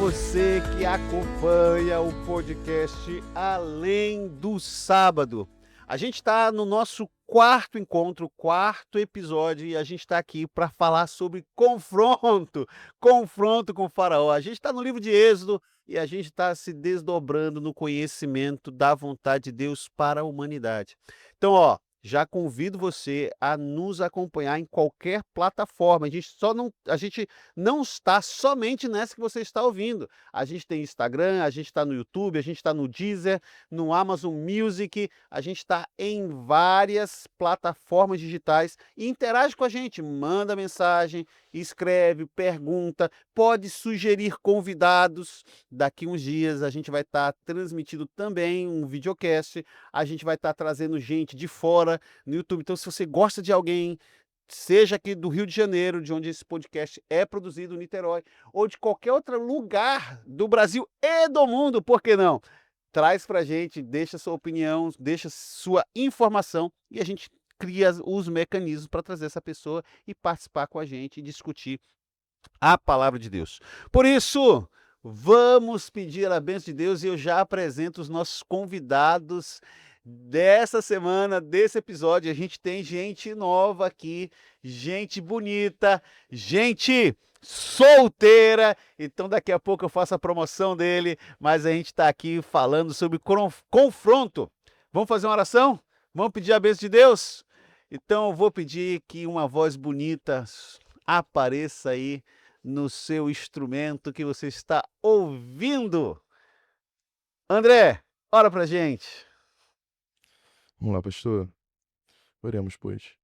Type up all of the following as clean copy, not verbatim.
você que acompanha o podcast Além do Sábado. A gente está no nosso quarto encontro, quarto episódio, e a gente está aqui para falar sobre confronto com o Faraó. A gente está no livro de Êxodo e a gente está se desdobrando no conhecimento da vontade de Deus para a humanidade. Então, já convido você a nos acompanhar em qualquer plataforma. A gente não está somente nessa que você está ouvindo. A gente tem Instagram, a gente está no YouTube, a gente está no Deezer, no Amazon Music, a gente está em várias plataformas digitais. E interage com a gente, manda mensagem, escreve, pergunta, pode sugerir convidados. Daqui uns dias a gente vai estar transmitindo também um videocast, a gente vai estar trazendo gente de fora no YouTube. Então, se você gosta de alguém, seja aqui do Rio de Janeiro, de onde esse podcast é produzido, Niterói, ou de qualquer outro lugar do Brasil e do mundo, por que não? Traz pra gente, deixa sua opinião, deixa sua informação e a gente cria os mecanismos para trazer essa pessoa e participar com a gente e discutir a palavra de Deus. Por isso, vamos pedir a bênção de Deus e eu já apresento os nossos convidados dessa semana, desse episódio. A gente tem gente nova aqui, gente bonita, gente solteira. Então daqui a pouco eu faço a promoção dele, mas a gente está aqui falando sobre confronto. Vamos fazer uma oração? Vamos pedir a bênção de Deus? Então eu vou pedir que uma voz bonita apareça aí no seu instrumento que você está ouvindo. André, ora pra gente. Vamos lá, pastor. Oremos, pois.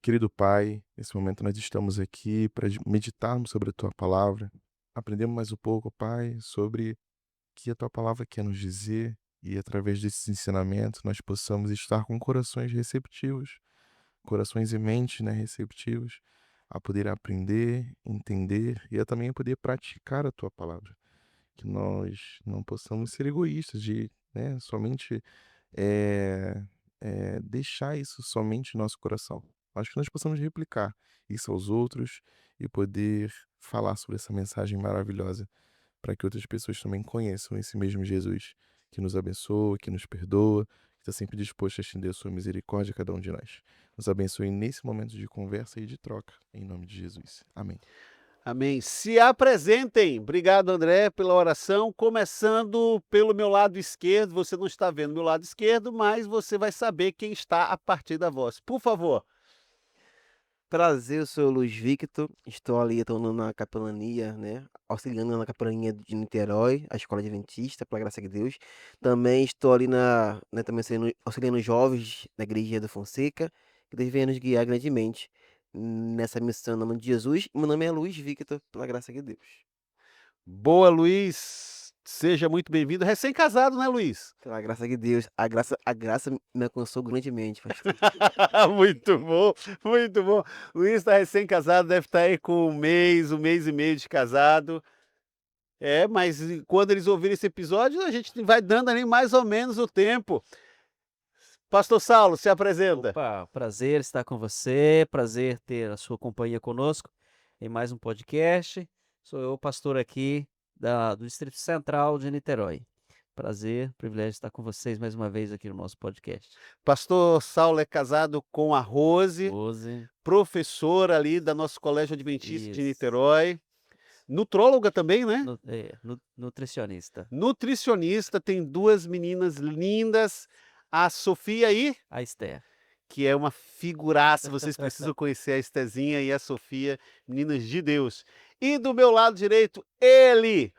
Querido Pai, nesse momento nós estamos aqui para meditarmos sobre a Tua Palavra. Aprendemos mais um pouco, Pai, sobre o que a Tua Palavra quer nos dizer e através desses ensinamentos nós possamos estar com corações receptivos, corações e mentes, né, receptivos, a poder aprender, entender e a também poder praticar a Tua Palavra. Que nós não possamos ser egoístas de, né, somente deixar isso somente no nosso coração. Acho que nós possamos replicar isso aos outros e poder falar sobre essa mensagem maravilhosa para que outras pessoas também conheçam esse mesmo Jesus que nos abençoa, que nos perdoa, que está sempre disposto a estender a sua misericórdia a cada um de nós. Nos abençoe nesse momento de conversa e de troca, em nome de Jesus. Amém. Amém. Se apresentem. Obrigado, André, pela oração. Começando pelo meu lado esquerdo. Você não está vendo meu lado esquerdo, mas você vai saber quem está a partir da voz. Por favor. Prazer, eu sou o Luiz Victor, estou ali atuando na capelania, né, auxiliando na capelania de Niterói, a escola adventista, pela graça de Deus. Também estou ali também auxiliando jovens na igreja do Fonseca, que Deus venha nos guiar grandemente nessa missão em nome de Jesus. Meu nome é Luiz Victor, pela graça de Deus. Boa, Luiz. Seja muito bem-vindo. Recém-casado, né, Luiz? Pela graça de Deus, a graça me alcançou grandemente, pastor. Muito bom, muito bom. Luiz está recém-casado, deve estar aí com um mês e meio de casado. Mas quando eles ouvirem esse episódio, a gente vai dando ali mais ou menos o tempo. Pastor Saulo, se apresenta. Opa, prazer estar com você, prazer ter a sua companhia conosco em mais um podcast. Sou eu, pastor aqui do Distrito Central de Niterói. Prazer, privilégio estar com vocês mais uma vez aqui no nosso podcast. Pastor Saulo é casado com a Rose, Rose, professora ali da nosso Colégio Adventista de Isso. Niterói. Nutróloga também, né? nutricionista. Nutricionista, tem duas meninas lindas, a Sofia e A Esther. que é uma figuraça, vocês precisam conhecer a Estezinha e a Sofia, meninas de Deus. E do meu lado direito, ele,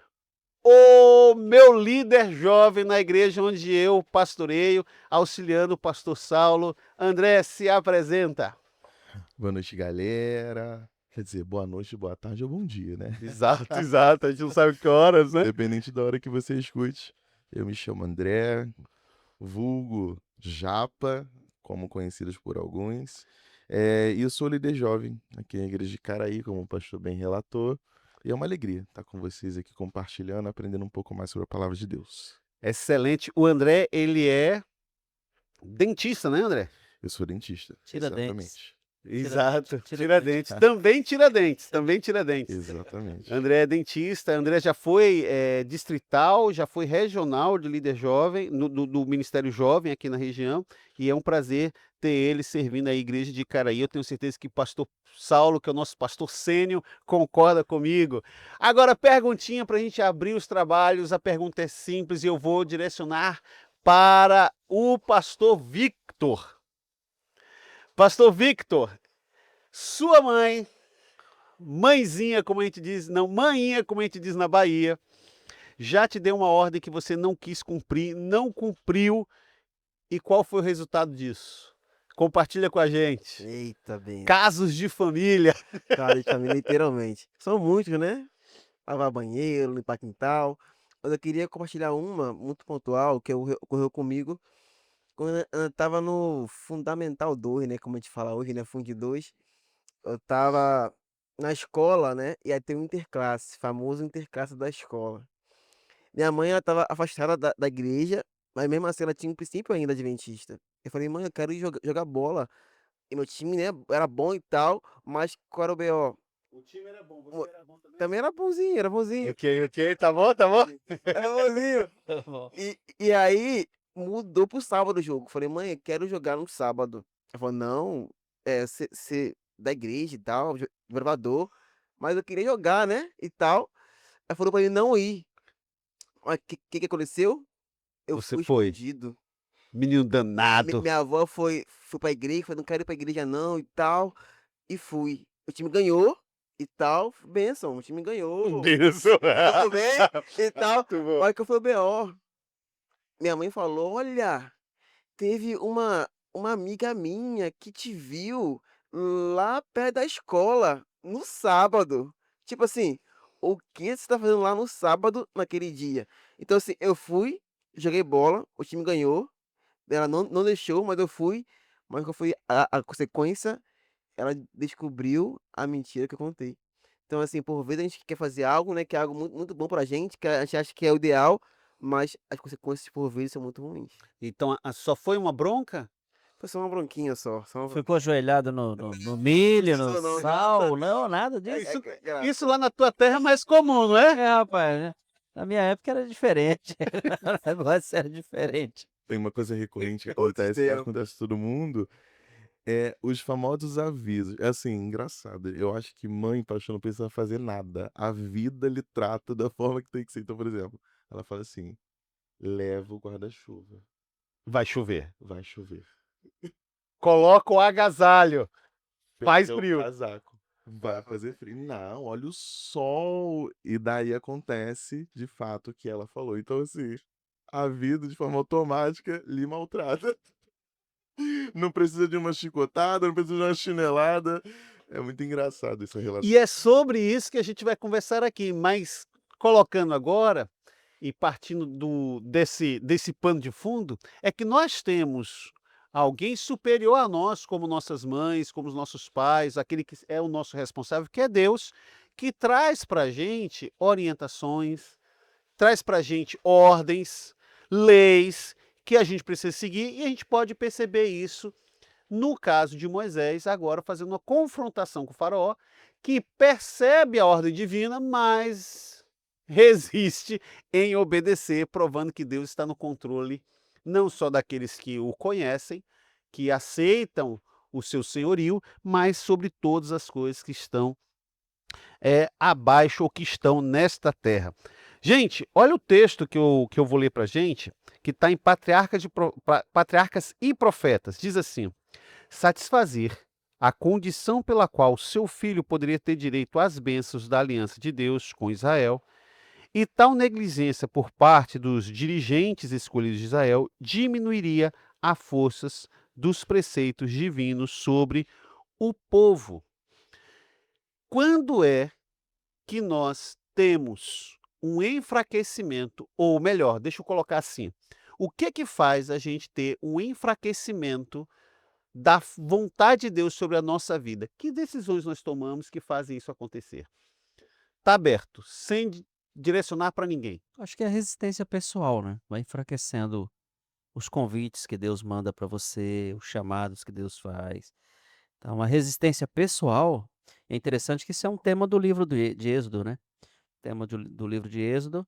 o meu líder jovem na igreja onde eu pastoreio, auxiliando o pastor Saulo. André, se apresenta. Boa noite, galera. Quer dizer, boa noite, boa tarde ou bom dia, né? Exato, a gente não sabe que horas, né? Independente da hora que você escute. Eu me chamo André, vulgo Japa, como conhecidos por alguns. E eu sou líder jovem aqui na igreja de Caraí, como o pastor bem relatou. E é uma alegria estar com vocês aqui compartilhando, aprendendo um pouco mais sobre a palavra de Deus. Excelente. O André, ele é dentista, né, André? Eu sou dentista. Tira exatamente. dentes. Exato, Tiradentes. Tiradentes. Também Tiradentes, também Tiradentes. Exatamente. André é dentista, André já foi distrital, já foi regional de líder jovem, do Ministério Jovem aqui na região, e é um prazer ter ele servindo a igreja de Icaraí. Eu tenho certeza que o pastor Saulo, que é o nosso pastor sênior, concorda comigo. Agora, perguntinha para a gente abrir os trabalhos, a pergunta é simples e eu vou direcionar para o pastor Victor. Pastor Victor, sua mãe, mãezinha, como a gente diz, não, maninha, como a gente diz na Bahia, já te deu uma ordem que você não quis cumprir, não cumpriu, e qual foi o resultado disso? Compartilha com a gente. Eita, bem. Casos de família. Cara de família, literalmente. São muitos, né? Lavar banheiro, limpar quintal. Mas eu queria compartilhar uma muito pontual que ocorreu comigo quando eu tava no Fundamental 2, né? Como a gente fala hoje, né? Fund 2. Eu tava na escola, né? E aí tem o interclasse, famoso interclasse da escola. Minha mãe, ela tava afastada da igreja, mas mesmo assim ela tinha um princípio ainda adventista. Eu falei, mãe, eu quero ir jogar bola. E meu time, né, era bom e tal, mas qual era o B.O.? O time era bom, Mo- você era bom também? Também era bonzinho, era bonzinho. Ok, tá bom, tá bom? Era bonzinho. Tá bom. E aí mudou pro sábado o jogo. Falei, mãe, eu quero jogar no sábado. Ela falou, não, ser da igreja e tal, gravador, mas eu queria jogar, né? E tal. Ela falou pra ele não ir. Mas o que aconteceu? Eu Você fui foi. escondido. Menino danado. Minha avó foi pra igreja, falou, não quero ir pra igreja não e tal. E fui. O time ganhou e tal. Benção, o time ganhou. Benção. Tudo bem e tal. Muito bom. Olha que foi o B.O. Minha mãe falou, olha, teve uma amiga minha que te viu lá perto da escola, no sábado. Tipo assim, o que você tá fazendo lá no sábado, naquele dia? Então, assim, eu fui, joguei bola, o time ganhou. Ela não deixou, mas eu fui. Mas qual foi a consequência? Ela descobriu a mentira que eu contei. Então, assim, por vezes a gente quer fazer algo, né, que é algo muito, muito bom pra gente, que a gente acha que é o ideal, mas as consequências, por vezes, são muito ruins. Então, só foi uma bronca? Foi só uma bronquinha só. Só uma... Ficou ajoelhado no milho, no precisou não, sal, não, nada disso. Isso, graças. isso lá na tua terra é mais comum, não é? É, rapaz, né? Na minha época era diferente. O negócio era diferente. Tem uma coisa recorrente que Outros acontece, que tempos. acontece com todo mundo, é os famosos avisos. É assim, engraçado. Eu acho que mãe, pastor, não precisa fazer nada. A vida lhe trata da forma que tem que ser. Então, por exemplo, ela fala assim: leva o guarda-chuva, Vai chover. vai chover. Coloca o agasalho. Faz Pega o frio. casaco, vai fazer frio. Não, olha o sol. E daí acontece, de fato, o que ela falou. Então, assim, a vida de forma automática lhe maltrata. Não precisa de uma chicotada, não precisa de uma chinelada. É muito engraçado essa relação. E é sobre isso que a gente vai conversar aqui, mas colocando agora e partindo desse pano de fundo, é que nós temos alguém superior a nós, como nossas mães, como os nossos pais, aquele que é o nosso responsável, que é Deus, que traz para a gente orientações, traz para a gente ordens, leis que a gente precisa seguir, e a gente pode perceber isso no caso de Moisés, agora fazendo uma confrontação com o faraó, que percebe a ordem divina, mas resiste em obedecer, provando que Deus está no controle não só daqueles que o conhecem, que aceitam o seu senhorio, mas sobre todas as coisas que estão abaixo ou que estão nesta terra. Gente, olha o texto que eu vou ler para a gente, que está em Patriarcas e Profetas. Diz assim: satisfazer a condição pela qual seu filho poderia ter direito às bênçãos da aliança de Deus com Israel, e tal negligência por parte dos dirigentes escolhidos de Israel diminuiria as forças dos preceitos divinos sobre o povo. Quando é que nós temos um enfraquecimento, ou melhor, deixa eu colocar assim, o que faz a gente ter um enfraquecimento da vontade de Deus sobre a nossa vida? Que decisões nós tomamos que fazem isso acontecer? Está aberto, sem direcionar para ninguém. Acho que é a resistência pessoal, né? Vai enfraquecendo os convites que Deus manda para você, os chamados que Deus faz. Então, uma resistência pessoal, é interessante que isso é um tema do livro de Êxodo, né? O tema do livro de Êxodo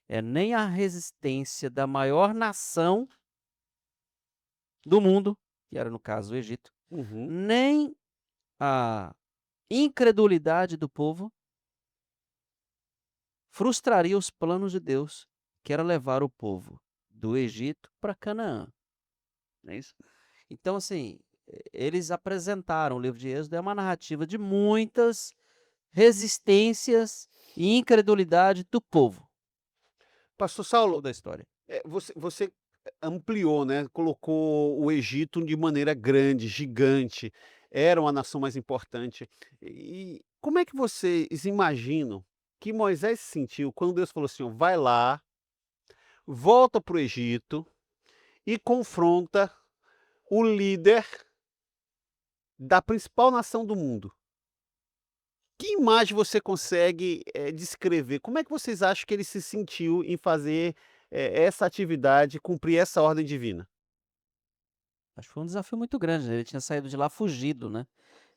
é nem a resistência da maior nação do mundo, que era no caso o Egito, Uhum. nem a incredulidade do povo frustraria os planos de Deus, que era levar o povo do Egito para Canaã. Não é isso? Então, assim, eles apresentaram o livro de Êxodo, é uma narrativa de muitas resistências e incredulidade do povo, Pastor Saulo, toda a história. você ampliou, né? Colocou o Egito de maneira grande, gigante. Era uma nação mais importante. E como é que vocês imaginam que Moisés se sentiu quando Deus falou assim: ó, vai lá, volta para o Egito e confronta o líder da principal nação do mundo? Que imagem você consegue descrever? Como é que vocês acham que ele se sentiu em fazer essa atividade, cumprir essa ordem divina? Acho que foi um desafio muito grande, né? Ele tinha saído de lá fugido, né?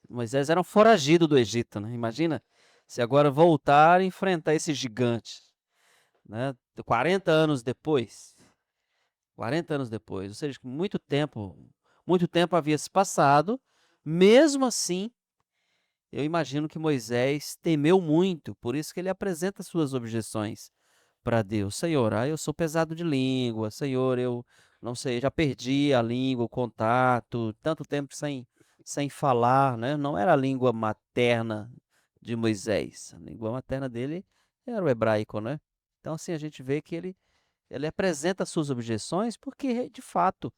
Moisés era um foragido do Egito, né? Imagina se agora voltar e enfrentar esse gigante, né? 40 anos depois. 40 anos depois, ou seja, muito tempo havia se passado. Mesmo assim, eu imagino que Moisés temeu muito, por isso que ele apresenta suas objeções para Deus. Senhor, eu sou pesado de língua, Senhor, eu não sei, já perdi a língua, o contato, tanto tempo sem falar, né? Não era a língua materna de Moisés, a língua materna dele era o hebraico, né? Então, assim, a gente vê que ele apresenta suas objeções porque, de fato,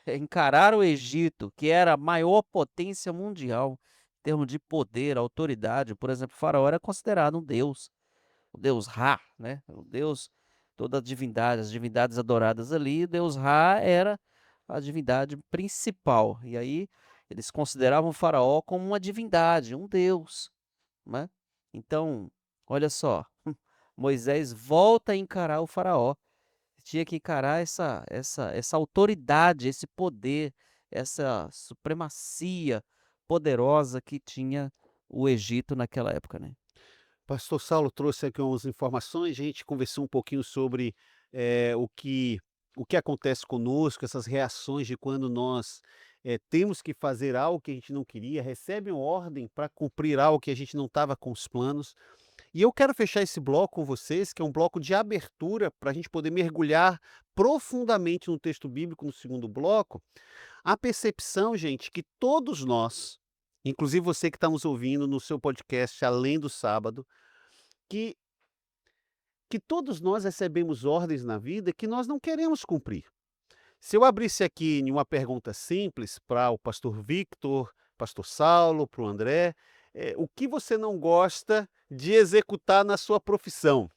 encarar o Egito, que era a maior potência mundial em termos de poder, autoridade, por exemplo, o Faraó era considerado um deus, o deus Ra, né? O deus, toda a divindade, as divindades adoradas ali, o deus Ra era a divindade principal. E aí eles consideravam o Faraó como uma divindade, um deus, né? Então, olha só, Moisés volta a encarar o Faraó, tinha que encarar essa autoridade, esse poder, essa supremacia poderosa que tinha o Egito naquela época, né. Pastor Saulo trouxe aqui umas informações, a gente conversou um pouquinho sobre o que acontece conosco, essas reações de quando nós temos que fazer algo que a gente não queria, recebe uma ordem para cumprir algo que a gente não estava com os planos. E eu quero fechar esse bloco com vocês, que é um bloco de abertura para a gente poder mergulhar profundamente no texto bíblico no segundo bloco. A percepção, gente, que todos nós, inclusive você que está nos ouvindo no seu podcast Além do Sábado, que, que todos nós recebemos ordens na vida que nós não queremos cumprir. Se eu abrisse aqui em uma pergunta simples para o pastor Victor, pastor Saulo, para o André, o que você não gosta de executar na sua profissão?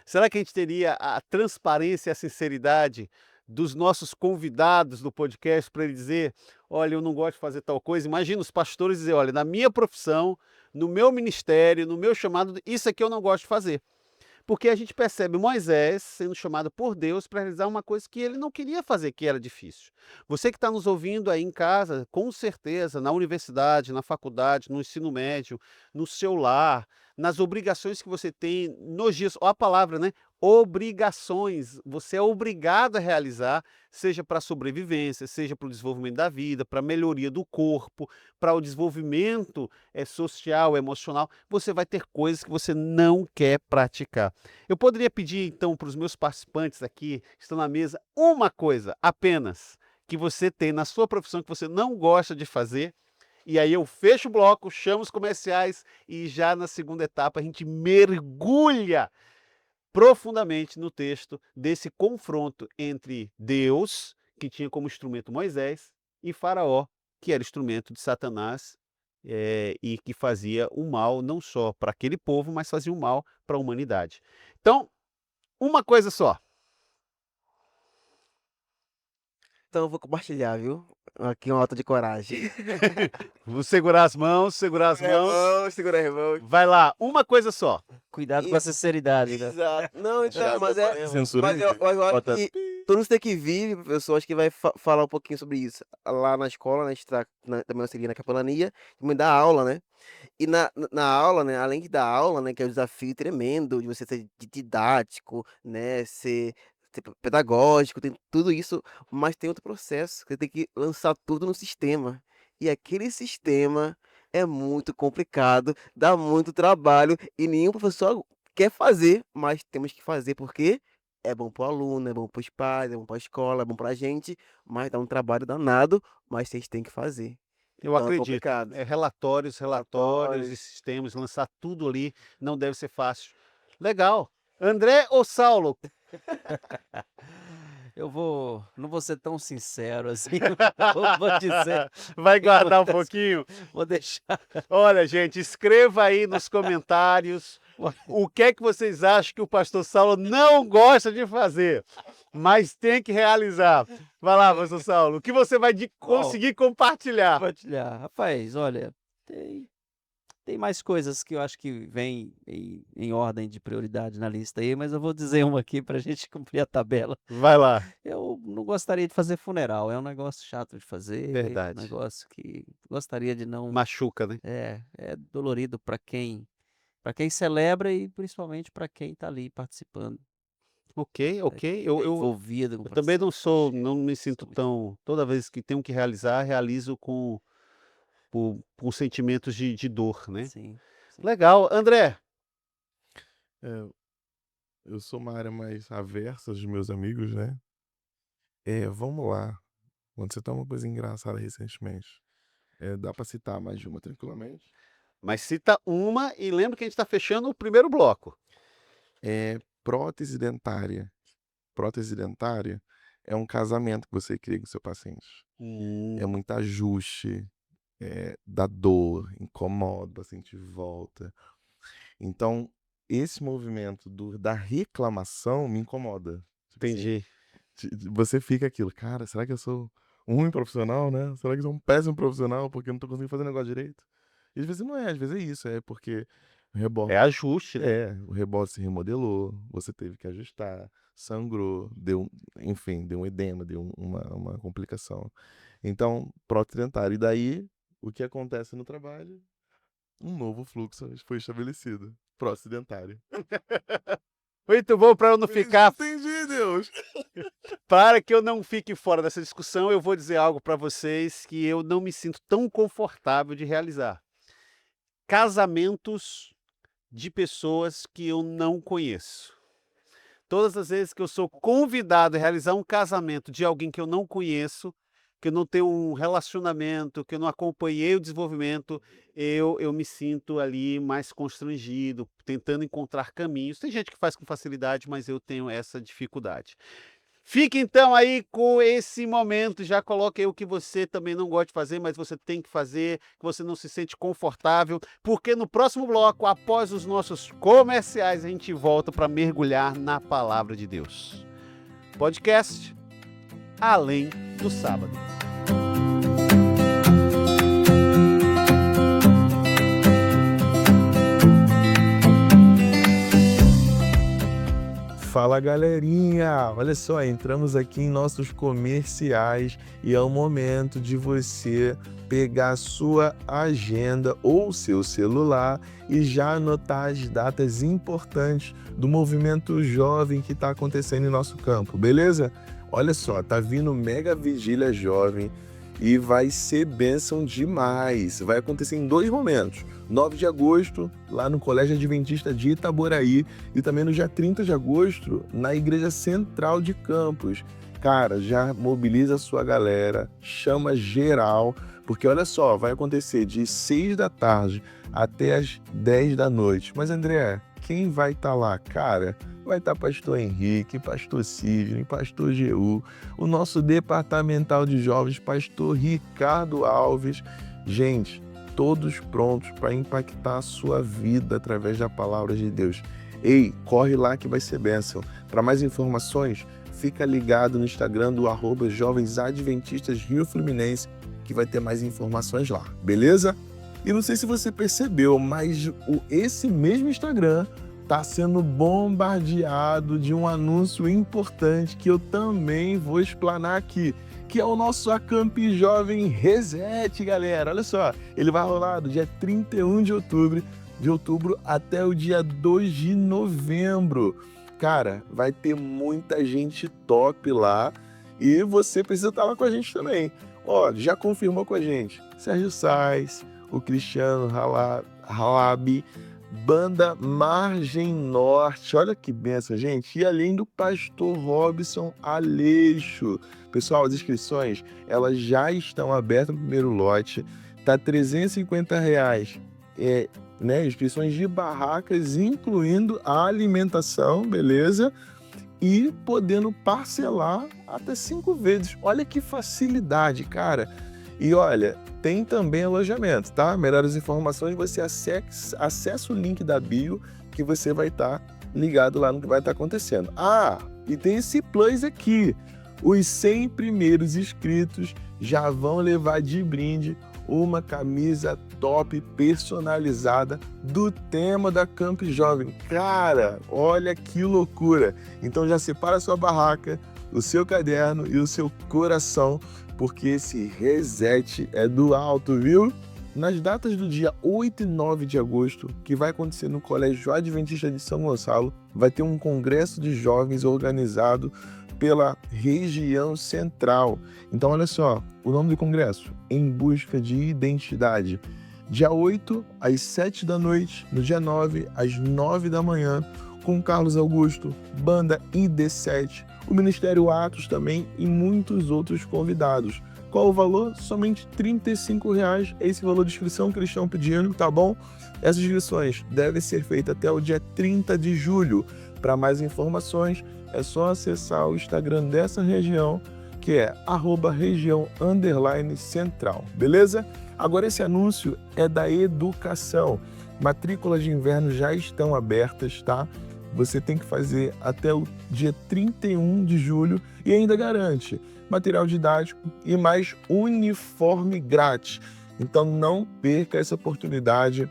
Será que a gente teria a transparência e a sinceridade dos nossos convidados do podcast para ele dizer: olha, eu não gosto de fazer tal coisa? Imagina os pastores dizer: olha, na minha profissão, no meu ministério, no meu chamado, isso aqui eu não gosto de fazer. Porque a gente percebe Moisés sendo chamado por Deus para realizar uma coisa que ele não queria fazer, que era difícil. Você que está nos ouvindo aí em casa, com certeza, na universidade, na faculdade, no ensino médio, no seu lar, nas obrigações que você tem nos dias, ó a palavra, né? Obrigações. Você é obrigado a realizar, seja para a sobrevivência, seja para o desenvolvimento da vida, para a melhoria do corpo, para o desenvolvimento social, emocional. Você vai ter coisas que você não quer praticar. Eu poderia pedir, então, para os meus participantes aqui, que estão na mesa, uma coisa apenas que você tem na sua profissão que você não gosta de fazer, e aí eu fecho o bloco, chamo os comerciais e já na segunda etapa a gente mergulha profundamente no texto desse confronto entre Deus, que tinha como instrumento Moisés, e Faraó, que era instrumento de Satanás, e que fazia o mal não só para aquele povo, mas fazia o mal para a humanidade. Então, uma coisa só. Então eu vou compartilhar, viu? Aqui uma nota de coragem. Vou segurar as mãos, segurar as mãos. Segura as mãos. Vai lá, uma coisa só. Cuidado com a sinceridade, né. Exato. Não, então, Já mas vou fazer censura mas aí. eu acho Bota que todo mundo que vive, professor, acho que vai falar um pouquinho sobre isso. Lá na escola, né, a gente tá também auxilia na capelania, também dá aula, né? E na aula, né, além de dar aula, né, que é um desafio tremendo de você ser didático, né, ser pedagógico, tem tudo isso, mas tem outro processo, você tem que lançar tudo no sistema. E aquele sistema é muito complicado, dá muito trabalho e nenhum professor quer fazer, mas temos que fazer porque é bom para o aluno, é bom para os pais, é bom para a escola, é bom para a gente, mas dá um trabalho danado, mas vocês têm que fazer. Eu Então é acredito. complicado. É relatórios e Relatórios. sistemas, lançar tudo ali não deve ser fácil. Legal. André ou Saulo? Não vou ser tão sincero assim, vou dizer, Vai guardar um pouquinho? vou deixar. Olha, gente, escreva aí nos comentários o que é que vocês acham que o pastor Saulo não gosta de fazer, mas tem que realizar. Vai lá, pastor Saulo, o que você vai conseguir compartilhar? Compartilhar. Rapaz, olha, tem mais coisas que eu acho que vêm em ordem de prioridade na lista aí, mas eu vou dizer uma aqui pra gente cumprir a tabela. Vai lá. Eu não gostaria de fazer funeral, é um negócio chato de fazer, Verdade. um negócio que gostaria de não... Machuca, né? É dolorido para quem celebra e principalmente para quem tá ali participando, Ok. envolvido com Eu também não me sinto Muito. tão. Toda vez que tenho que realizar, realizo com sentimentos de dor, né? Sim. Legal. André, É, eu sou uma área mais aversa dos meus amigos, né? Vamos lá. Aconteceu uma coisa engraçada recentemente. Dá pra citar mais de uma tranquilamente? mas cita uma e lembra que a gente está fechando o primeiro bloco. Prótese dentária. Prótese dentária é um casamento que você cria com seu paciente. É muito ajuste, dá dor, incomoda, o paciente volta. Então, esse movimento da reclamação me incomoda. Tipo assim, Entendi. você fica aquilo, cara, será que eu sou um ruim profissional, né? Será que eu sou um péssimo profissional porque eu não tô conseguindo fazer o negócio direito? E às vezes não é, às vezes é isso, é porque o rebote, É ajuste, né? o rebote se remodelou, você teve que ajustar, sangrou, deu um edema, deu uma complicação. Então, prótese dentária. E daí, o que acontece no trabalho? Um novo fluxo foi estabelecido. Prótese dentária. Muito bom para eu não ficar. Entendi, Deus. Para que eu não fique fora dessa discussão, eu vou dizer algo para vocês que eu não me sinto tão confortável de realizar. Casamentos de pessoas que eu não conheço. Todas as vezes que eu sou convidado a realizar um casamento de alguém que eu não conheço, que eu não tenho um relacionamento, que eu não acompanhei o desenvolvimento, eu me sinto ali mais constrangido, tentando encontrar caminhos. Tem gente que faz com facilidade, mas eu tenho essa dificuldade. Fique então aí com esse momento, já coloque aí o que você também não gosta de fazer, mas você tem que fazer, que você não se sente confortável, porque no próximo bloco, após os nossos comerciais, a gente volta para mergulhar na palavra de Deus. Podcast Além do Sábado. Fala, galerinha! Olha só, entramos aqui em nossos comerciais e é o momento de você pegar a sua agenda ou seu celular e já anotar as datas importantes do movimento jovem que está acontecendo em nosso campo, beleza? Olha só, tá vindo Mega Vigília Jovem e vai ser bênção demais. Vai acontecer em 2 momentos. 9 de agosto, lá no Colégio Adventista de Itaboraí, e também no dia 30 de agosto, na Igreja Central de Campos. Cara, já mobiliza a sua galera, chama geral, porque olha só, vai acontecer de 6 da tarde até as 10 da noite. Mas André, quem vai estar lá? Cara, vai estar pastor Henrique, pastor Sidney, pastor Jeú, o nosso departamental de jovens, pastor Ricardo Alves. Gente, todos prontos para impactar a sua vida através da palavra de Deus. Ei, corre lá que vai ser bênção. Para mais informações, fica ligado no Instagram do @Jovens Adventistas Rio Fluminense, que vai ter mais informações lá, beleza? E não sei se você percebeu, mas esse mesmo Instagram está sendo bombardeado de um anúncio importante que eu também vou explanar aqui, que é o nosso Acamp Jovem Reset, galera. Olha só, ele vai rolar do dia 31 de outubro até o dia 2 de novembro. Cara, vai ter muita gente top lá e você precisa estar lá com a gente também. Ó, já confirmou com a gente Sérgio Sais, o Cristiano Halabi, Banda Margem Norte, olha que benção, gente. E além do pastor Robson Aleixo. Pessoal, as inscrições, elas já estão abertas no primeiro lote. Tá R$350, né? Inscrições de barracas, incluindo a alimentação, beleza? E podendo parcelar até 5 vezes. Olha que facilidade, cara. E olha, tem também alojamento, tá? Melhores informações, você acessa o link da bio que você vai estar ligado lá no que vai estar acontecendo. Ah, e tem esse plus aqui. Os 100 primeiros inscritos já vão levar de brinde uma camisa top personalizada do tema da Camp Jovem. Cara, olha que loucura! Então já separa a sua barraca, o seu caderno e o seu coração, porque esse reset é do alto, viu? Nas datas do dia 8 e 9 de agosto, que vai acontecer no Colégio Adventista de São Gonçalo, vai ter um congresso de jovens organizado pela região central. Então, olha só, o nome do congresso, Em Busca de Identidade. Dia 8, às 7 da noite, no dia 9, às 9 da manhã, com Carlos Augusto, Banda ID7, o Ministério Atos também e muitos outros convidados. Qual o valor? Somente R$35. Esse valor de inscrição que eles estão pedindo, tá bom? Essas inscrições devem ser feitas até o dia 30 de julho. Para mais informações, é só acessar o Instagram dessa região, que é @região_central, beleza? Agora esse anúncio é da educação. Matrículas de inverno já estão abertas, tá? Você tem que fazer até o dia 31 de julho e ainda garante material didático e mais uniforme grátis. Então não perca essa oportunidade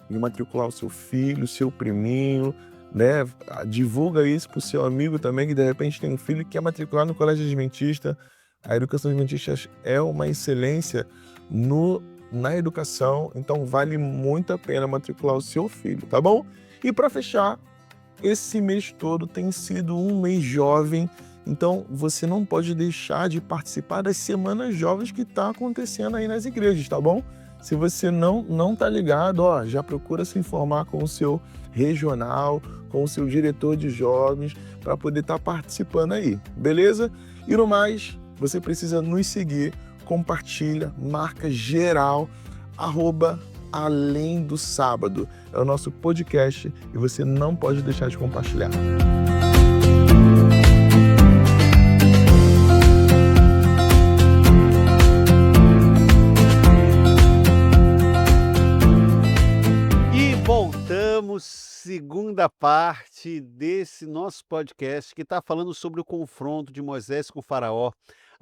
de matricular o seu filho, o seu priminho, né? Divulga isso para o seu amigo também, que de repente tem um filho que quer matricular no colégio adventista. A educação adventista é uma excelência na educação, então vale muito a pena matricular o seu filho, tá bom? E para fechar, esse mês todo tem sido um mês jovem, então você não pode deixar de participar das semanas jovens que está acontecendo aí nas igrejas, tá bom? Se você não tá ligado, ó, já procura se informar com o seu regional, com o seu diretor de jovens, para poder estar participando aí, beleza? E no mais, você precisa nos seguir, compartilha, marca geral, @Além do Sábado. É o nosso podcast e você não pode deixar de compartilhar. E voltamos, segunda parte desse nosso podcast que está falando sobre o confronto de Moisés com Faraó.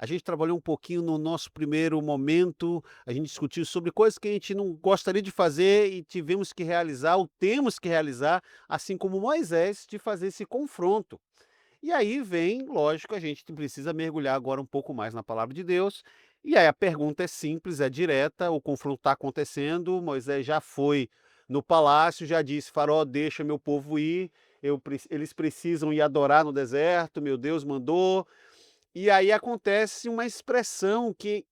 A gente trabalhou um pouquinho no nosso primeiro momento, a gente discutiu sobre coisas que a gente não gostaria de fazer e tivemos que realizar, ou temos que realizar, assim como Moisés, de fazer esse confronto. E aí vem, lógico, a gente precisa mergulhar agora um pouco mais na palavra de Deus. E aí a pergunta é simples, é direta, o confronto está acontecendo, Moisés já foi no palácio, já disse, Faraó, deixa meu povo ir, eles precisam ir adorar no deserto, meu Deus mandou. E aí acontece uma expressão que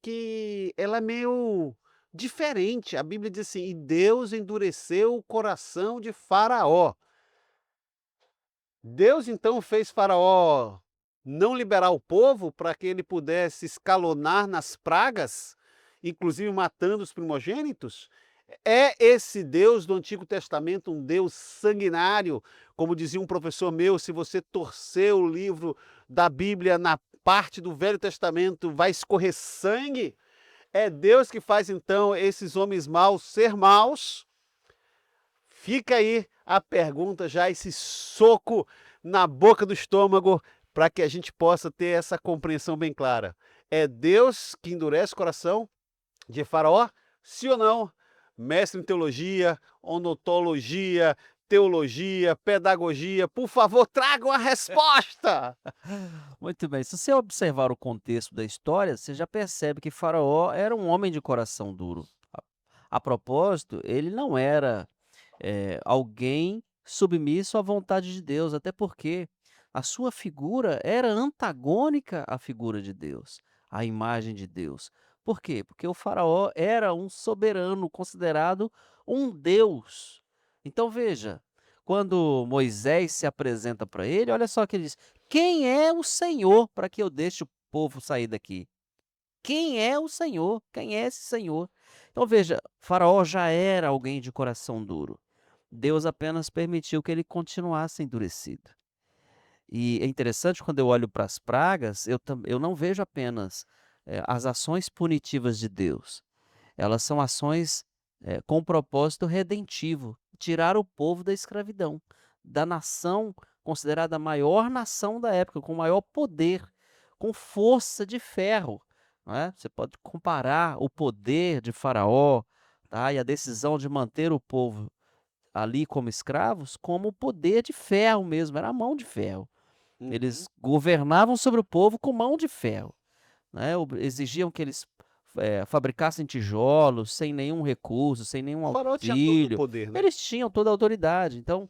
ela é meio diferente. A Bíblia diz assim, e Deus endureceu o coração de Faraó. Deus então fez Faraó não liberar o povo para que ele pudesse escalonar nas pragas, inclusive matando os primogênitos? É esse Deus do Antigo Testamento um Deus sanguinário? Como dizia um professor meu, se você torcer o livro da Bíblia na parte do Velho Testamento, vai escorrer sangue? É Deus que faz então esses homens maus ser maus? Fica aí a pergunta, já esse soco na boca do estômago, para que a gente possa ter essa compreensão bem clara. É Deus que endurece o coração de Faraó? Sim ou não? Mestre em teologia, odontologia, teologia, pedagogia. Por favor, tragam a resposta! Muito bem. Se você observar o contexto da história, você já percebe que Faraó era um homem de coração duro. A propósito, ele não era alguém submisso à vontade de Deus, até porque a sua figura era antagônica à figura de Deus, à imagem de Deus. Por quê? Porque o Faraó era um soberano, considerado um Deus. Então veja, quando Moisés se apresenta para ele, olha só o que ele diz: Quem é o Senhor para que eu deixe o povo sair daqui? Quem é o Senhor? Quem é esse Senhor? Então veja, Faraó já era alguém de coração duro. Deus apenas permitiu que ele continuasse endurecido. E é interessante quando eu olho para as pragas, eu não vejo apenas as ações punitivas de Deus. Elas são ações com propósito redentivo, tirar o povo da escravidão, da nação considerada a maior nação da época, com maior poder, com força de ferro. Não é? Você pode comparar o poder de Faraó, tá? E a decisão de manter o povo ali como escravos, como o poder de ferro mesmo, era a mão de ferro. Eles governavam sobre o povo com mão de ferro, né? Exigiam que eles fabricassem tijolos sem nenhum recurso, sem nenhum O Faraó tinha todo o auxílio. poder, né? Eles tinham toda a autoridade. Então,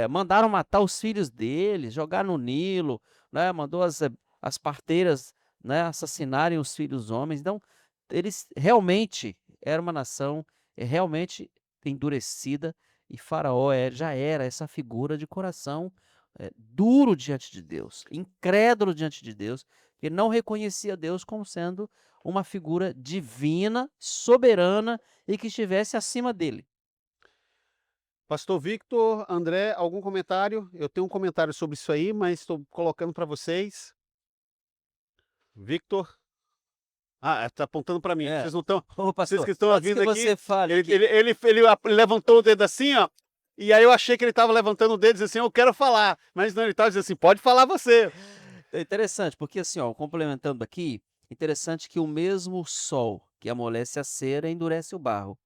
mandaram matar os filhos deles, jogar no Nilo, né? Mandou as parteiras, né, assassinarem os filhos homens. Então, eles realmente era uma nação realmente endurecida, e Faraó já era essa figura de coração duro diante de Deus, incrédulo diante de Deus, que não reconhecia Deus como sendo uma figura divina, soberana e que estivesse acima dele. Pastor Victor, André, algum comentário? Eu tenho um comentário sobre isso aí, mas estou colocando para vocês. Victor? Ah, está apontando para mim. Vocês não estão. Ô, Vocês pastor, que estão antes ouvindo que aqui. você fale Ele, que ele levantou o dedo assim, ó. E aí eu achei que ele estava levantando o dedo e dizendo assim, eu quero falar. Mas não, ele estava dizendo assim, pode falar você. é interessante, porque assim, ó, complementando aqui, interessante que o mesmo sol que amolece a cera endurece o barro.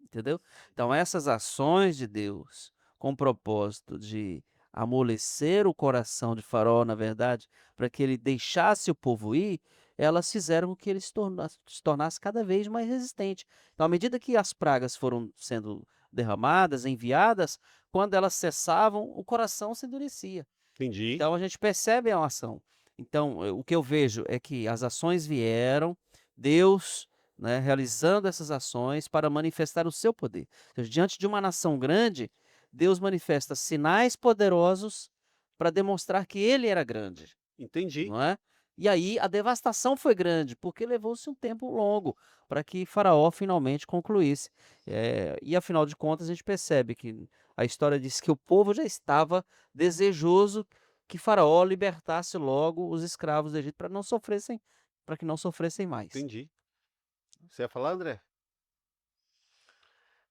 Entendeu? Então, essas ações de Deus, com o propósito de amolecer o coração de Faraó, na verdade, para que ele deixasse o povo ir, elas fizeram com que ele se tornasse cada vez mais resistente. Então, à medida que as pragas foram sendo derramadas, enviadas, quando elas cessavam, o coração se endurecia. Entendi. Então, a gente percebe a ação. Então, o que eu vejo é que as ações vieram, Deus, né, realizando essas ações para manifestar o seu poder. Ou seja, diante de uma nação grande, Deus manifesta sinais poderosos para demonstrar que ele era grande, Entendi. não é? E aí a devastação foi grande, porque levou-se um tempo longo para que Faraó finalmente concluísse. E afinal de contas, a gente percebe que a história diz que o povo já estava desejoso que Faraó libertasse logo os escravos do Egito para que não sofressem mais. Entendi. Você ia falar, André?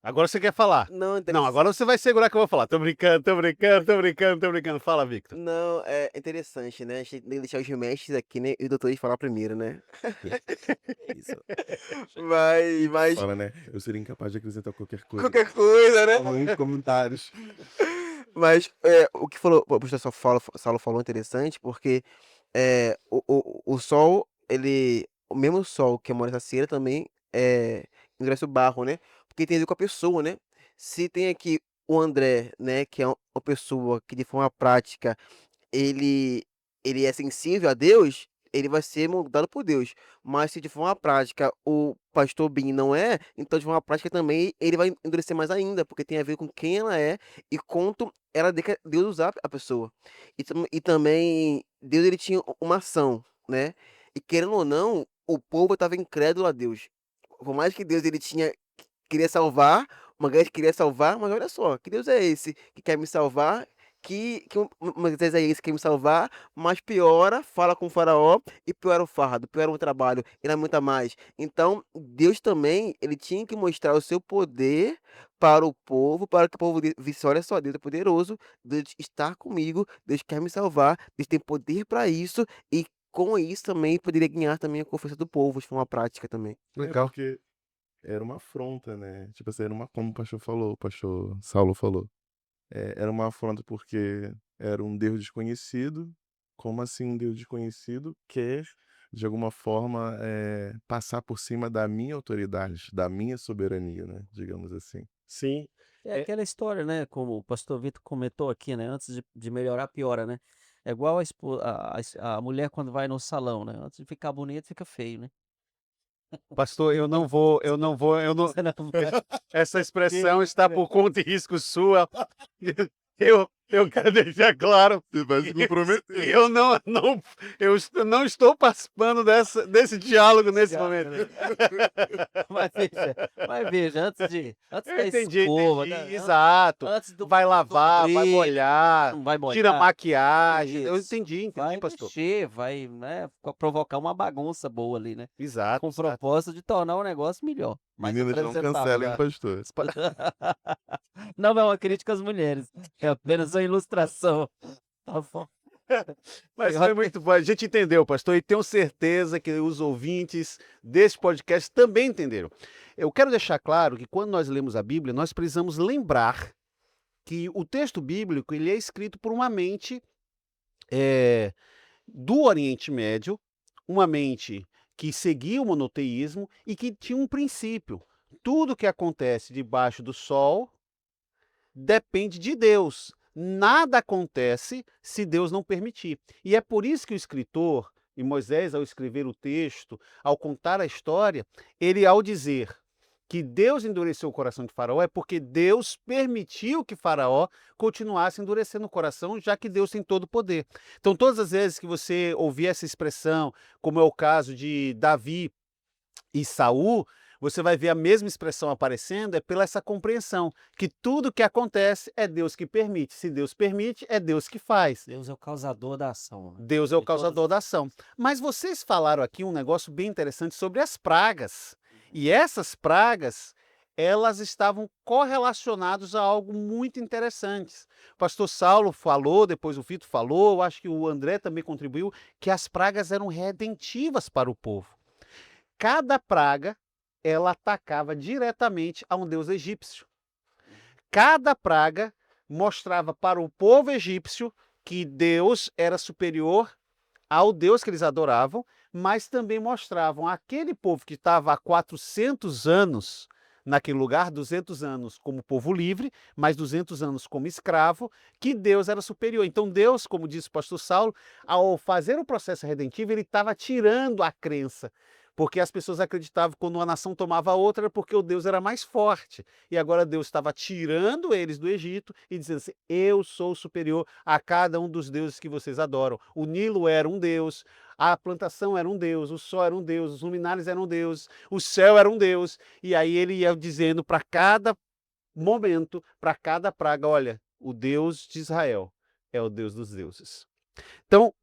Agora você quer falar? Não, Não, agora você vai segurar que eu vou falar. Tô brincando, tô brincando, tô brincando, tô brincando. Fala, Victor. Não, é interessante, né? A gente tem que deixar os mestres aqui, né? E o doutor falar primeiro, né? Isso. Mas Fala, né? Eu seria incapaz de acrescentar qualquer coisa. qualquer coisa, né? Muitos comentários. Mas o que o professor Saulo falou é interessante, porque o sol, o mesmo sol que amolece a cera também endurece o barro, né? Porque tem a ver com a pessoa, né? Se tem aqui o André, né, que é uma pessoa que de forma prática ele ele é sensível a Deus, ele vai ser moldado por Deus. Mas se de forma prática o pastor Bin não é, então de forma prática também ele vai endurecer mais ainda, porque tem a ver com quem ela é e quanto ela deixa Deus usar a pessoa. E também Deus ele tinha uma ação, né? E querendo ou não, o povo estava incrédulo a Deus. Por mais que Deus ele queria salvar, uma galera queria salvar, mas olha só, que Deus é esse que quer me salvar? Que Moisés é esse que quer me salvar, mas piora, fala com o faraó e piora o fardo, piora o trabalho, e não aguenta mais. Então, Deus também, ele tinha que mostrar o seu poder para o povo, para que o povo visse, olha só, Deus é poderoso, Deus está comigo, Deus quer me salvar, Deus tem poder para isso, e com isso também poderia ganhar também a confiança do povo de forma prática também. Legal. Porque era uma afronta, né? Tipo assim, como o pastor falou, o pastor Saulo falou. era uma afronta porque era um Deus desconhecido. Como assim um Deus desconhecido quer, de alguma forma, passar por cima da minha autoridade, da minha soberania, né, digamos assim. Sim. É É, aquela história, né, como o pastor Vitor comentou aqui, né, antes de melhorar, piora, né. É igual a mulher quando vai no salão, né, antes de ficar bonita, fica feio, né. pastor, eu não vou, eu não vou, eu não. Você não vai Essa expressão está por conta e risco sua. Eu quero deixar claro Você vai se que comprometer. eu não estou participando desse diálogo nesse Já, momento. né. Mas veja, antes Eu da escova, entendi, né, exato. antes Vai do lavar, vai brilho, molhar, não vai tira a molhar. maquiagem. Eu Isso. entendi, Vai pastor. mexer, vai, né, provocar uma bagunça boa ali, né, Exato, com o exato. propósito de tornar o negócio melhor, mais Meninas, não apresentável. cancelem o pastor. Não é uma crítica às mulheres, é apenas uma ilustração. Tá bom. Mas Eu foi acho que muito bom. A gente entendeu, pastor, e tenho certeza que os ouvintes desse podcast também entenderam. Eu quero deixar claro que quando nós lemos a Bíblia, nós precisamos lembrar que o texto bíblico ele é escrito por uma mente do Oriente Médio, uma mente que seguia o monoteísmo e que tinha um princípio. Tudo que acontece debaixo do sol depende de Deus. Nada acontece se Deus não permitir. E é por isso que o escritor, e Moisés, ao escrever o texto, ao contar a história, ele, ao dizer que Deus endureceu o coração de Faraó, é porque Deus permitiu que Faraó continuasse endurecendo o coração, já que Deus tem todo o poder. Então, todas as vezes que você ouvir essa expressão, como é o caso de Davi e Saul, você vai ver a mesma expressão aparecendo, é pela essa compreensão, que tudo que acontece é Deus que permite. Se Deus permite, é Deus que faz. Deus é o causador da ação, né, Deus é o de todas causador da ação. Mas vocês falaram aqui um negócio bem interessante sobre as pragas. E essas pragas, elas estavam correlacionadas a algo muito interessante. O pastor Saulo falou, depois o Vitor falou, eu acho que o André também contribuiu, que as pragas eram redentivas para o povo. Cada praga, ela atacava diretamente a um deus egípcio. Cada praga mostrava para o povo egípcio que Deus era superior ao Deus que eles adoravam, mas também mostravam àquele povo que estava há 400 anos naquele lugar, 200 anos como povo livre, mais 200 anos como escravo, que Deus era superior. Então Deus, como disse o pastor Saulo, ao fazer o processo redentivo, ele estava tirando a crença. Porque as pessoas acreditavam que quando uma nação tomava a outra era porque o Deus era mais forte. E agora Deus estava tirando eles do Egito e dizendo assim: eu sou superior a cada um dos deuses que vocês adoram. O Nilo era um deus, a plantação era um deus, o sol era um deus, os luminares eram deuses, o céu era um deus. E aí ele ia dizendo para cada momento, para cada praga: olha, o Deus de Israel é o Deus dos deuses. Então,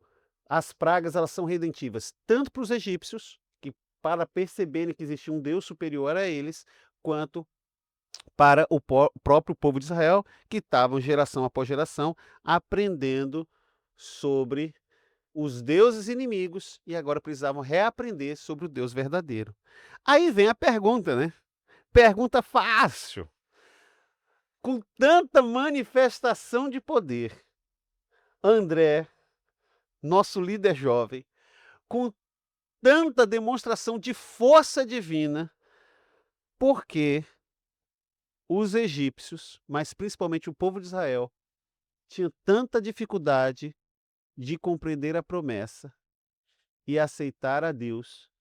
as pragas elas são redentivas tanto para os egípcios, que para perceberem que existia um Deus superior a eles, quanto para o próprio povo de Israel, que estavam geração após geração aprendendo sobre os deuses inimigos e agora precisavam reaprender sobre o Deus verdadeiro. Aí vem a pergunta, né? Pergunta fácil. Com tanta manifestação de poder, André, nosso líder jovem, com tanta demonstração de força divina, por que os egípcios, mas principalmente o povo de Israel, tinha tanta dificuldade de compreender a promessa e aceitar a Deus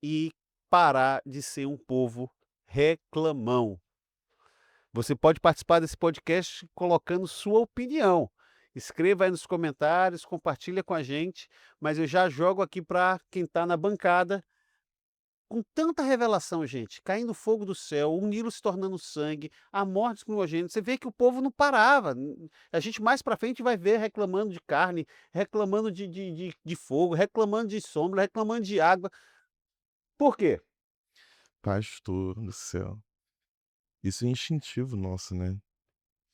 e parar de ser um povo reclamão? Você pode participar desse podcast colocando sua opinião. Escreva aí nos comentários, compartilha com a gente, mas eu já jogo aqui para quem está na bancada. Com tanta revelação, gente, caindo fogo do céu, o Nilo se tornando sangue, a morte dos primogênitos, você vê que o povo não parava. A gente mais para frente vai ver reclamando de carne, reclamando de fogo, reclamando de sombra, reclamando de água. Por quê? Pastor do céu. Isso é instintivo nosso, né?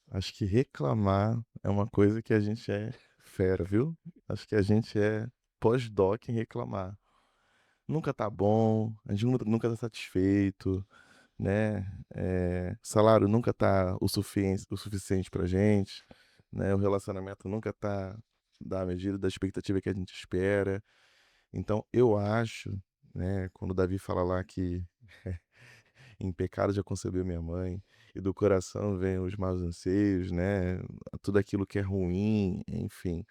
Acho que reclamar é uma coisa que a gente é fera, viu? Acho que a gente é pós-doc em reclamar. Nunca tá bom, a gente nunca tá satisfeito, né? Salário nunca tá o suficiente pra gente, né? O relacionamento nunca tá da medida da expectativa que a gente espera. Então, eu acho, né, quando Davi fala lá que em pecado já concebeu minha mãe, e do coração vem os maus anseios, né? Tudo aquilo que é ruim, enfim.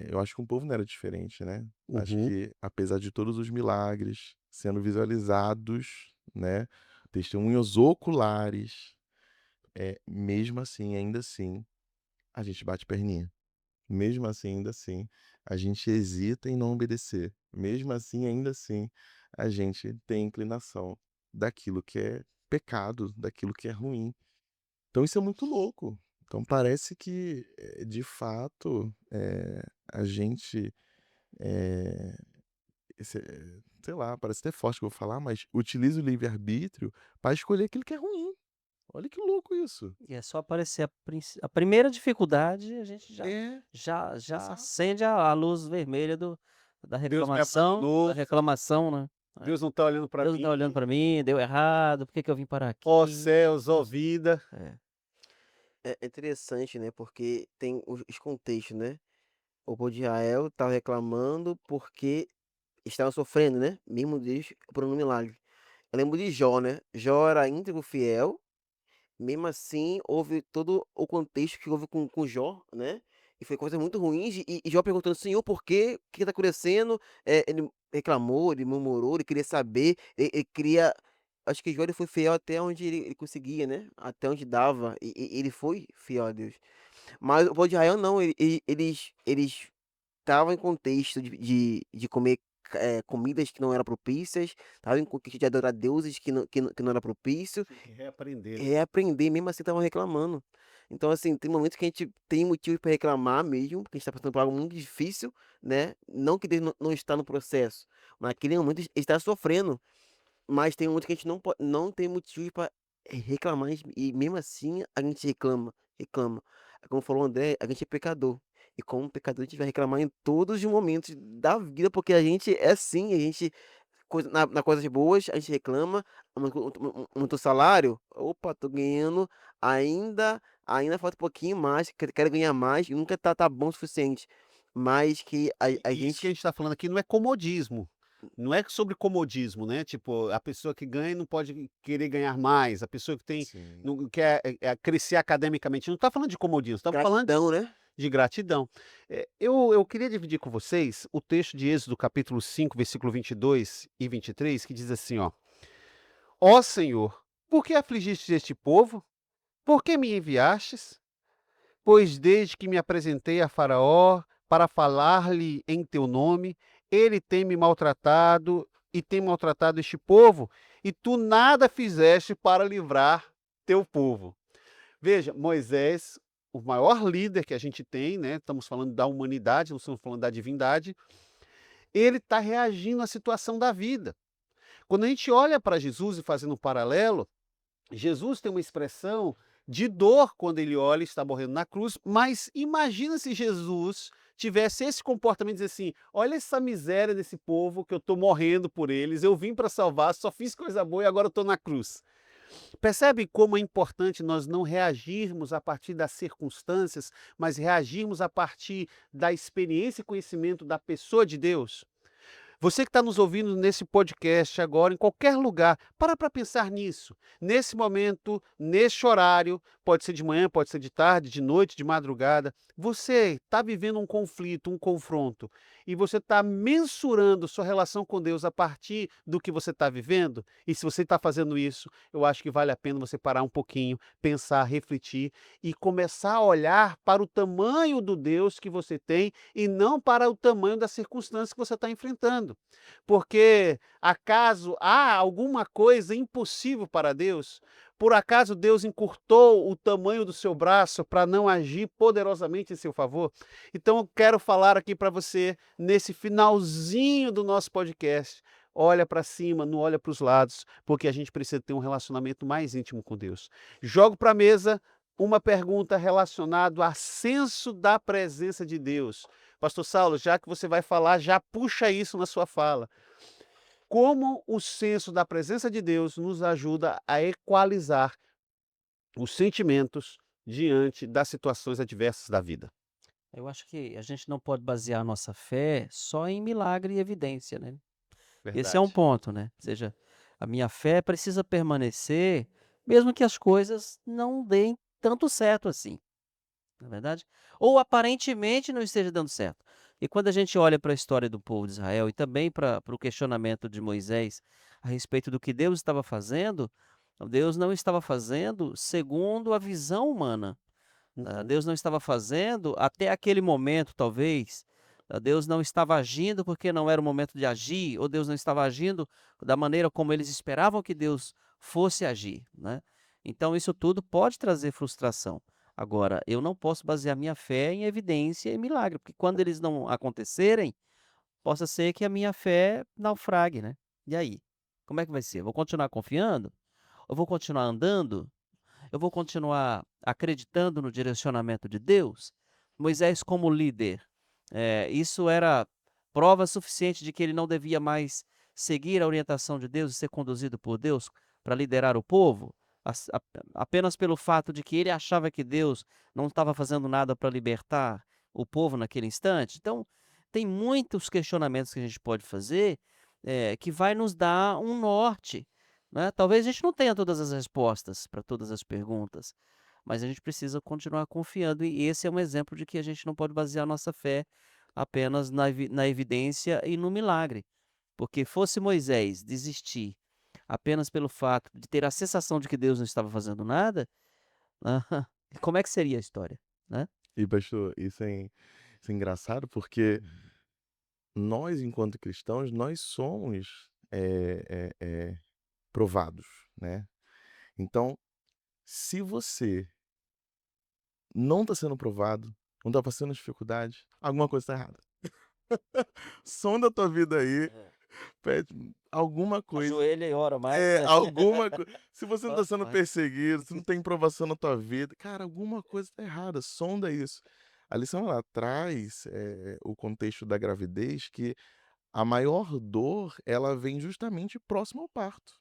Eu acho que o povo não era diferente, né? Acho Uhum. que, apesar de todos os milagres sendo visualizados, né? Testemunhos oculares, mesmo assim, ainda assim, a gente bate perninha. Mesmo assim, ainda assim, a gente hesita em não obedecer. Mesmo assim, ainda assim, a gente tem inclinação daquilo que é pecado, daquilo que é ruim. Então isso é muito louco. Então parece que, de fato, a gente, eh, sei lá, parece até forte que eu vou falar, mas utiliza o livre-arbítrio para escolher aquilo que é ruim. Olha que louco isso. E é só aparecer a primeira dificuldade, a gente já É, já já exato. acende a luz vermelha da Deus me reclamação, abandonou, né. Deus não está olhando para Deus não mim. tá olhando para mim, deu errado, por que que eu vim parar Ó aqui? céus, ó Nossa, vida. é. É interessante, né, porque tem os contextos, né. O povo de Israel estava reclamando porque estavam sofrendo, né, mesmo Deus operando um milagre. Eu lembro de Jó, né, Jó era íntegro, fiel. Mesmo assim, houve todo o contexto que houve com Jó, né, e foi coisas muito ruins e Jó perguntando: "Senhor, por quê? O que está acontecendo?" Ele reclamou, ele murmurou, ele queria saber, ele queria acho que Jó ele foi fiel até onde ele conseguia, né, até onde dava, e ele foi fiel a Deus. Mas o povo de Israel não, eles estavam em contexto de comer, comidas que não eram propícias, estavam em contexto de adorar deuses que não era propício, Tinha que reaprender, né? reaprender, mesmo assim estavam reclamando. Então, assim, tem momentos que a gente tem motivo para reclamar mesmo, porque a gente está passando por algo muito difícil, né, não que Deus não está no processo, mas naquele momento ele está sofrendo, mas tem momentos que a gente não tem motivo para reclamar e mesmo assim a gente reclama, reclama. Como falou o André, a gente é pecador, e como pecador a gente vai reclamar em todos os momentos da vida, porque a gente é assim, a gente na coisas boas, a gente reclama, aumentou o salário, opa, tô ganhando, ainda falta um pouquinho mais, quero ganhar mais, e nunca tá bom o suficiente. Mas que a E isso que a gente gente está falando aqui não é comodismo. Não é sobre comodismo, né? Tipo, a pessoa que ganha não pode querer ganhar mais, a pessoa que tem Sim. não quer crescer academicamente. Não está falando de comodismo, estamos falando gratidão, né. de gratidão. Eu queria dividir com vocês o texto de Êxodo, capítulo 5, versículo 22 e 23, que diz assim, ó: Ó Senhor, por que afligiste este povo? Por que me enviastes? Pois desde que me apresentei a Faraó para falar-lhe em teu nome, ele tem me maltratado e tem maltratado este povo, e tu nada fizeste para livrar teu povo. Veja, Moisés, o maior líder que a gente tem, né? Estamos falando da humanidade, não estamos falando da divindade. Ele está reagindo à situação da vida. Quando a gente olha para Jesus e fazendo um paralelo, Jesus tem uma expressão de dor quando ele olha e está morrendo na cruz, mas imagina se Jesus tivesse esse comportamento, dizer assim: olha essa miséria desse povo que eu estou morrendo por eles, eu vim para salvar, só fiz coisa boa e agora estou na cruz. Percebe como é importante nós não reagirmos a partir das circunstâncias, mas reagirmos a partir da experiência e conhecimento da pessoa de Deus? Você que está nos ouvindo nesse podcast agora, em qualquer lugar, para pensar nisso. Nesse momento, nesse horário, pode ser de manhã, pode ser de tarde, de noite, de madrugada. Você está vivendo um conflito, um confronto, e você está mensurando sua relação com Deus a partir do que você está vivendo? E se você está fazendo isso, eu acho que vale a pena você parar um pouquinho, pensar, refletir e começar a olhar para o tamanho do Deus que você tem e não para o tamanho das circunstâncias que você está enfrentando. Porque acaso há alguma coisa impossível para Deus? Por acaso Deus encurtou o tamanho do seu braço para não agir poderosamente em seu favor? Então eu quero falar aqui para você, nesse finalzinho do nosso podcast, olha para cima, não olha para os lados, porque a gente precisa ter um relacionamento mais íntimo com Deus. Jogo para a mesa uma pergunta relacionada a senso da presença de Deus. Pastor Saulo, já que você vai falar, já puxa isso na sua fala. como o senso da presença de Deus nos ajuda a equalizar os sentimentos diante das situações adversas da vida. Eu acho que a gente não pode basear a nossa fé só em milagre e evidência, né? Esse é um Verdade. ponto, né? Ou seja, a minha fé precisa permanecer, mesmo que as coisas não deem tanto certo assim, não é verdade? Ou aparentemente não esteja dando certo. E quando a gente olha para a história do povo de Israel e também para o questionamento de Moisés a respeito do que Deus estava fazendo, Deus não estava fazendo segundo a visão humana. Uhum. Deus não estava fazendo até aquele momento, talvez. Deus não estava agindo porque não era o momento de agir, ou Deus não estava agindo da maneira como eles esperavam que Deus fosse agir, né? Então isso tudo pode trazer frustração. Agora, eu não posso basear minha fé em evidência e milagre, porque quando eles não acontecerem, possa ser que a minha fé naufrague, né? E aí? Como é que vai ser? Vou continuar confiando? Eu vou continuar andando? Eu vou continuar acreditando no direcionamento de Deus? Moisés, como líder, isso era prova suficiente de que ele não devia mais seguir a orientação de Deus e ser conduzido por Deus para liderar o povo? Apenas pelo fato de que ele achava que Deus não estava fazendo nada para libertar o povo naquele instante? Então, tem muitos questionamentos que a gente pode fazer que vai nos dar um norte, né? Talvez a gente não tenha todas as respostas para todas as perguntas, mas a gente precisa continuar confiando, e esse é um exemplo de que a gente não pode basear a nossa fé apenas na evidência e no milagre. Porque fosse Moisés desistir apenas pelo fato de ter a sensação de que Deus não estava fazendo nada, como é que seria a história, né? E pastor, isso é engraçado porque nós, enquanto cristãos, nós somos provados, né? Então, se você não está sendo provado, não está passando dificuldade, alguma coisa está errada. Sonda a tua vida aí, É. pede alguma coisa. Ajoelha e ora mais, né? Alguma coisa. Se você não está sendo Vai. perseguido, se não tem provação na tua vida, cara, alguma coisa está errada. Sonda isso. A lição lá traz o contexto da gravidez, que a maior dor ela vem justamente próximo ao parto.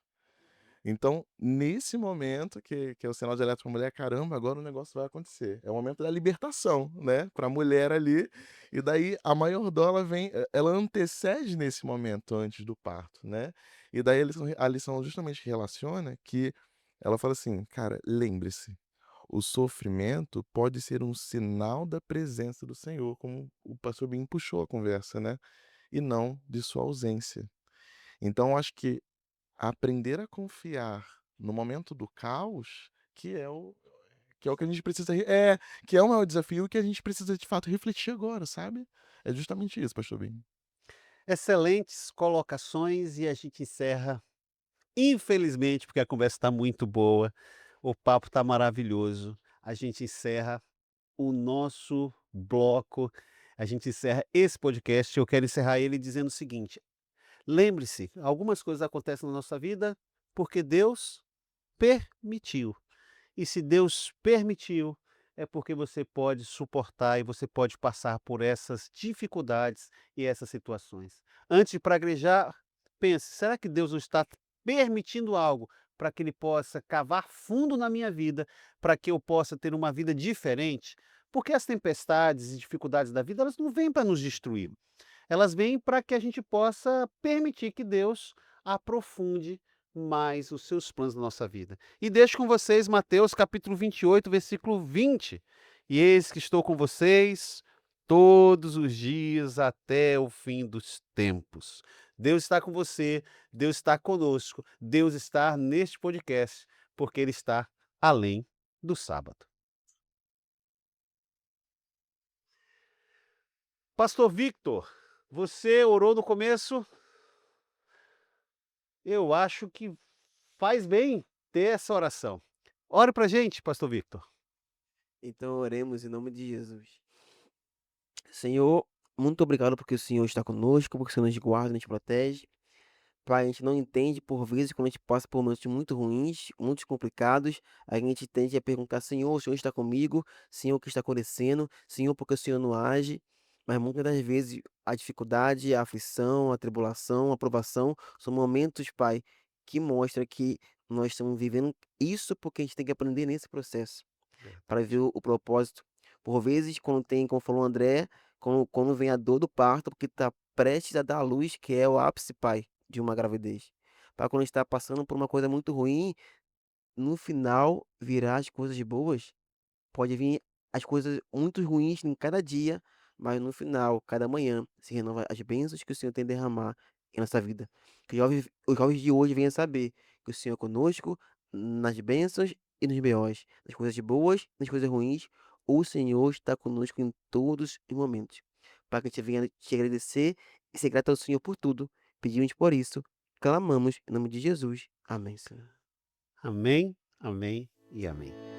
Então, nesse momento que é o sinal de alerta para a mulher, caramba, agora o negócio vai acontecer. É o momento da libertação, né, para a mulher ali. E daí a maior dor ela vem, ela antecede nesse momento antes do parto, né? E daí a lição justamente relaciona que ela fala assim, cara, lembre-se, o sofrimento pode ser um sinal da presença do Senhor, como o pastor Bim puxou a conversa, né? E não de sua ausência. Então, acho que aprender a confiar no momento do caos, que é o que a gente precisa que é o maior desafio que a gente precisa de fato refletir agora, sabe? É justamente isso, pastor Bim. Excelentes colocações e a gente encerra, infelizmente, porque a conversa está muito boa, o papo está maravilhoso. A gente encerra o nosso bloco, a gente encerra esse podcast. Eu quero encerrar ele dizendo o seguinte: lembre-se, algumas coisas acontecem na nossa vida porque Deus permitiu. E se Deus permitiu, é porque você pode suportar e você pode passar por essas dificuldades e essas situações. Antes de praguejar, pense: será que Deus não está permitindo algo para que Ele possa cavar fundo na minha vida, para que eu possa ter uma vida diferente? Porque as tempestades e dificuldades da vida, elas não vêm para nos destruir. Elas vêm para que a gente possa permitir que Deus aprofunde mais os seus planos na nossa vida. E deixo com vocês Mateus capítulo 28, versículo 20. E eis que estou com vocês todos os dias até o fim dos tempos. Deus está com você, Deus está conosco, Deus está neste podcast, porque Ele está além do sábado. Pastor Victor, você orou no começo? Eu acho que faz bem ter essa oração. Ore pra gente, pastor Victor. Então oremos em nome de Jesus. Senhor, muito obrigado porque o Senhor está conosco, porque o Senhor nos guarda, nos protege. Pai, a gente não entende por vezes quando a gente passa por momentos muito ruins, muito complicados, a gente tende a perguntar: Senhor, o Senhor está comigo? Senhor, o que está acontecendo? Senhor, porque o Senhor não age? Mas muitas das vezes a dificuldade, a aflição, a tribulação, a provação são momentos, Pai, que mostra que nós estamos vivendo isso porque a gente tem que aprender nesse processo para ver o propósito. Por vezes, quando tem, como falou o André, quando vem a dor do parto, porque está prestes a dar à luz, que é o ápice, Pai, de uma gravidez. Para quando a gente está passando por uma coisa muito ruim, no final virá as coisas boas. Pode vir as coisas muito ruins em cada dia, mas no final, cada manhã, se renova as bênçãos que o Senhor tem a derramar em nossa vida. Que os jovens de hoje venham saber que o Senhor é conosco nas bênçãos e nos B.O.s, nas coisas boas, nas coisas ruins. O Senhor está conosco em todos os momentos. Para que a gente venha te agradecer e ser grato ao Senhor por tudo. Pedimos por isso, clamamos em nome de Jesus. Amém, Senhor. Amém, amém e amém.